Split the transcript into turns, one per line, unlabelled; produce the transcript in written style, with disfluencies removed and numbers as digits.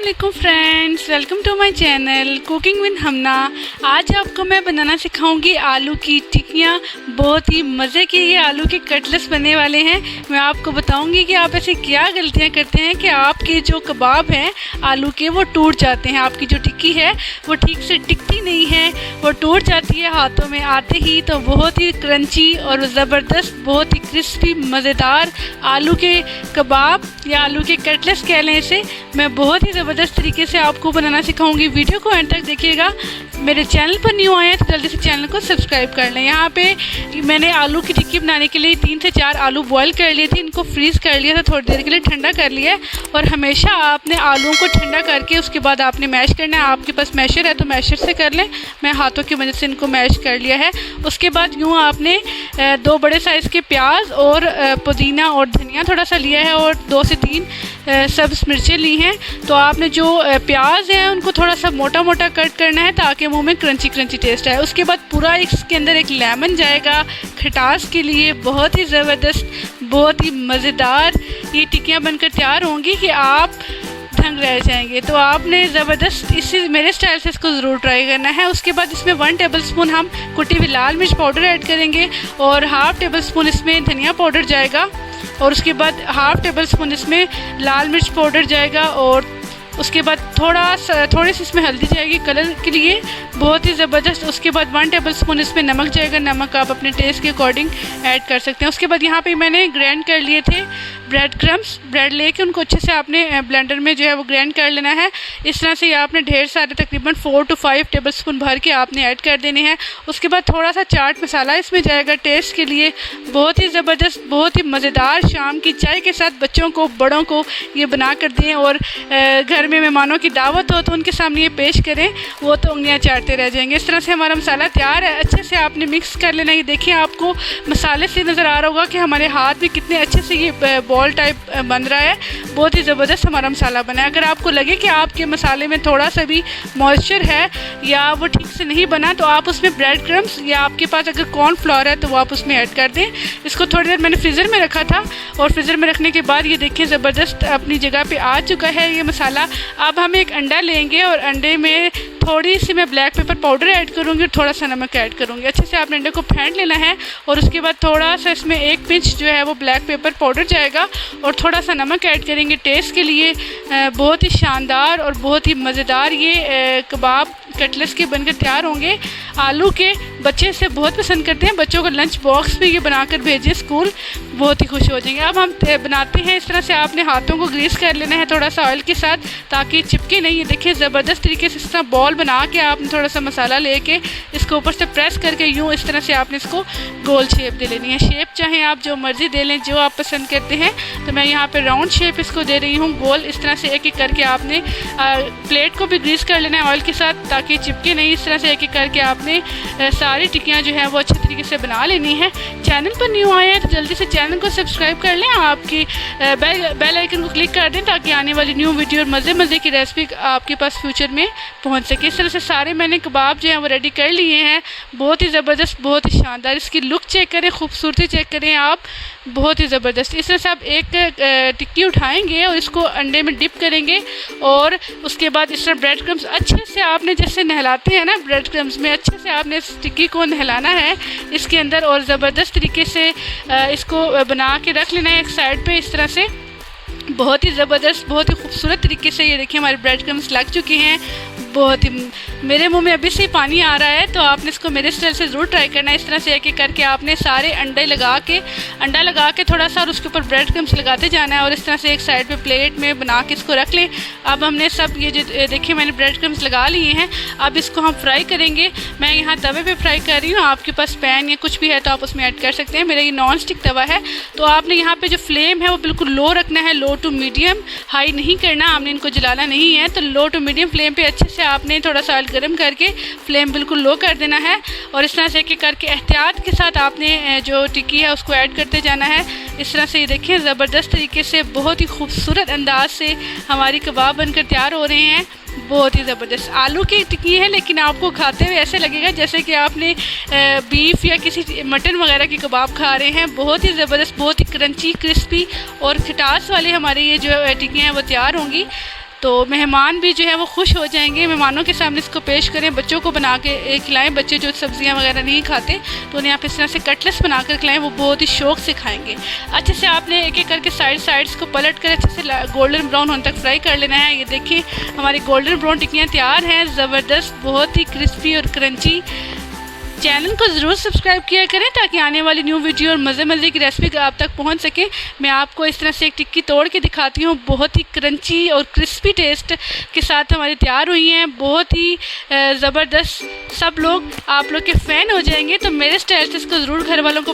अस्सलामुअलैकुम friends, welcome to my channel cooking with Hamna. आज आपको मैं बनाना सिखाऊंगी आलू की टिक्कियाँ। बहुत ही मज़े के ये आलू के कटलेट्स बनने वाले हैं। मैं आपको बताऊंगी कि आप ऐसे क्या गलतियां करते हैं कि आपके जो कबाब हैं आलू के वो टूट जाते हैं। आपकी जो टिक्की है वो ठीक से टिकती नहीं है, वो टूट जाती है हाथों में आते ही। तो बहुत ही क्रंची और ज़बरदस्त, बहुत ही क्रिस्पी मज़ेदार आलू के कबाब या आलू के कटलेट्स कह लें इसे, मैं बहुत ही ज़बरदस्त तरीके से आपको बनाना सिखाऊंगी। वीडियो को एंड तक देखिएगा। मेरे चैनल पर न्यू आए हैं तो जल्दी से चैनल को सब्सक्राइब कर लें। यहाँ पे मैंने आलू की टिक्की बनाने के लिए 3 से 4 आलू बॉईल कर लिए थे। इनको फ्रीज़ कर लिया था, थोड़ी देर के लिए ठंडा कर लिया है। और हमेशा आपने आलूओं को ठंडा करके उसके बाद आपने मैश करना है। आपके पास मैशर है तो मैशर से कर लें, मैं हाथों की मदद से इनको मैश कर लिया है। उसके बाद यूँ आपने 2 बड़े साइज़ के प्याज और पुदीना और धनिया थोड़ा सा लिया है और 2 से 3 सब्ज़ मिर्चें ली हैं। तो आपने जो प्याज है उनको थोड़ा सा मोटा मोटा कट करना है ताकि मुंह में क्रंची क्रंची टेस्ट आए। उसके बाद पूरा इसके अंदर एक लेमन जाएगा खटास के लिए। बहुत ही ज़बरदस्त, बहुत ही मज़ेदार ये टिक्कियाँ बनकर तैयार होंगी कि आप दंग रह जाएंगे। तो आपने ज़बरदस्त इसी मेरे स्टाइल से इसको ज़रूर ट्राई करना है। उसके बाद इसमें 1 टेबलस्पून हम कुटी हुई लाल मिर्च पाउडर ऐड करेंगे और हाफ़ टेबलस्पून इसमें धनिया पाउडर जाएगा। और उसके बाद हाफ़ टेबलस्पून इसमें लाल मिर्च पाउडर जाएगा और उसके बाद थोड़ी सी इसमें हल्दी जाएगी कलर के लिए, बहुत ही ज़बरदस्त। उसके बाद 1 टेबलस्पून इसमें नमक जाएगा। नमक आप अपने टेस्ट के अकॉर्डिंग ऐड कर सकते हैं। उसके बाद यहाँ पे मैंने ग्राइंड कर लिए थे ब्रेड क्रम्स। ब्रेड लेके उनको अच्छे से आपने ब्लेंडर में जो है वो ग्राइंड कर लेना है। इस तरह से आपने ढेर सारे तकरीबन 4 से 5 टेबलस्पून भर के आपने ऐड कर देने हैं। उसके बाद थोड़ा सा चाट मसाला इसमें जाएगा टेस्ट के लिए। बहुत ही ज़बरदस्त, बहुत ही मज़ेदार, शाम की चाय के साथ बच्चों को बड़ों को ये बना कर दें और घर में मेहमानों की दावत हो तो उनके सामने ये पेश करें, वो तो उंगलियां चाटते रह जाएंगे। इस तरह से हमारा मसाला तैयार है। अच्छे से आपने मिक्स कर लेना। ये देखिए, आपको मसाले से नज़र आ रहा होगा कि हमारे हाथ में कितने अच्छे से ये बॉल टाइप बन रहा है। बहुत ही ज़बरदस्त हमारा मसाला बना है। अगर आपको लगे कि आपके मसाले में थोड़ा सा भी मॉइस्चर है या वो ठीक से नहीं बना तो आप उसमें ब्रेड क्रम्स या आपके पास अगर कॉर्नफ्लोर है तो वो आप उसमें ऐड कर दें। इसको थोड़ी देर मैंने फ्रीज़र में रखा था और फ्रीज़र में रखने के बाद ये देखिए ज़बरदस्त अपनी जगह पे आ चुका है ये मसाला। अब हम एक अंडा लेंगे और अंडे में थोड़ी सी मैं ब्लैक पेपर पाउडर ऐड करूँगी और थोड़ा सा नमक ऐड करूँगी। अच्छे से आपने अंडे को फेंट लेना है और उसके बाद थोड़ा सा इसमें 1 पिंच जो है वो ब्लैक पेपर पाउडर जाएगा और थोड़ा सा नमक ऐड करेंगे टेस्ट के लिए। बहुत ही शानदार और बहुत ही मज़ेदार ये कबाब कटलेट्स के बनकर तैयार होंगे। आलू के बच्चे इसे बहुत पसंद करते हैं। बच्चों को लंच बॉक्स में ये बनाकर भेजें स्कूल, बहुत ही खुश हो जाएंगे। अब हम बनाते हैं। इस तरह से आपने हाथों को ग्रीस कर लेना है थोड़ा सा ऑयल के साथ ताकि चिपके नहीं। ये देखिए ज़बरदस्त तरीके से इस तरह बॉल बना के आपने थोड़ा सा मसाला लेके इसको ऊपर से प्रेस करके यूँ इस तरह से आपने इसको गोल शेप दे लेनी है। शेप चाहे आप जो मर्ज़ी दे लें, जो आप पसंद करते हैं। तो मैं यहाँ पर राउंड शेप इसको दे रही हूँ गोल। इस तरह से एक एक करके आपने प्लेट को भी ग्रीस कर लेना है ऑयल के साथ ताकि चिपके नहीं। इस तरह से एक एक करके आपने सारी टिक्कियाँ जो हैं वो अच्छे तरीके से बना लेनी है। चैनल पर न्यू आए हैं तो जल्दी से चैनल को सब्सक्राइब कर लें। आपकी बेल आइकन को क्लिक कर दें ताकि आने वाली न्यू वीडियो और मज़े की रेसिपी आपके पास फ्यूचर में पहुंच सके। इस तरह से सारे मैंने कबाब जो हैं वो रेडी कर लिए हैं। बहुत ही ज़बरदस्त, बहुत ही शानदार। इसकी लुक चेक करें, खूबसूरती चेक करें आप, बहुत ही ज़बरदस्त। इस तरह से आप एक टिक्की उठाएंगे और इसको अंडे में डिप करेंगे और उसके बाद इस तरह ब्रेड क्रम्स अच्छे से आपने जैसे नहलाते हैं ना, ब्रेड क्रम्स में अच्छे से आपने इस टिक्की को नहलाना है इसके अंदर और ज़बरदस्त तरीके से इसको बना के रख लेना है एक साइड पे। इस तरह से बहुत ही ज़बरदस्त, बहुत ही खूबसूरत तरीके से ये देखिए हमारे ब्रेड क्रम्स लग चुके हैं। बहुत ही मेरे मुंह में अभी से पानी आ रहा है। तो आपने इसको मेरे स्टाइल से ज़रूर ट्राई करना है। इस तरह से एक एक करके आपने सारे अंडा लगा के थोड़ा सा और उसके ऊपर ब्रेड क्रम्स लगाते जाना है और इस तरह से एक साइड पे प्लेट में बना के इसको रख लें। अब हमने सब ये जो देखिए मैंने ब्रेड क्रम्स लगा लिए हैं। अब इसको हम फ्राई करेंगे। मैं यहाँ तवे पे फ्राई कर रही हूँ। आपके पास पैन या कुछ भी है तो आप उसमें ऐड कर सकते हैं। मेरा ये नॉन स्टिक तवा है। तो आपने यहाँ पे जो फ्लेम है वो बिल्कुल लो रखना है, लो टू मीडियम, हाई नहीं करना। आपने इनको जलाना नहीं है। तो लो टू मीडियम फ्लेम पे अच्छे से आपने थोड़ा सा ऑयल गर्म करके फ्लेम बिल्कुल लो कर देना है और इस तरह से एक करके एहतियात के साथ आपने जो टिक्की है उसको ऐड करते जाना है। इस तरह से ये देखिए ज़बरदस्त तरीके से बहुत ही खूबसूरत अंदाज से हमारी कबाब बनकर तैयार हो रहे हैं। बहुत ही ज़बरदस्त आलू की टिक्की है, लेकिन आपको खाते हुए ऐसे लगेगा जैसे कि आपने बीफ या किसी मटन वगैरह की कबाब खा रहे हैं। बहुत ही ज़बरदस्त, बहुत ही क्रंची, क्रिस्पी और खटास वाले हमारे ये जो टिक्कियाँ हैं वो तैयार होंगी। तो मेहमान भी जो है वो खुश हो जाएंगे। मेहमानों के सामने इसको पेश करें, बच्चों को बना के खिलाएं। बच्चे जो सब्जियां वगैरह नहीं खाते तो उन्हें आप इस तरह से कटलेट्स बना कर खिलाएं, वो बहुत ही शौक से खाएंगे। अच्छे से आपने एक एक करके साइड्स को पलट कर अच्छे से गोल्डन ब्राउन होने तक फ्राई कर लेना है। ये देखिए हमारी गोल्डन ब्राउन टिक्कियाँ तैयार हैं, ज़बरदस्त, बहुत ही क्रिस्पी और क्रंची। चैनल को ज़रूर सब्सक्राइब किया करें ताकि आने वाली न्यू वीडियो और मज़े की रेसिपी आप तक पहुंच सके। मैं आपको इस तरह से एक टिक्की तोड़ के दिखाती हूँ, बहुत ही क्रंची और क्रिस्पी टेस्ट के साथ हमारी तैयार हुई हैं, बहुत ही ज़बरदस्त। सब लोग आप लोग के फ़ैन हो जाएंगे। तो मेरे स्टाइल से इसको ज़रूर घर वालों को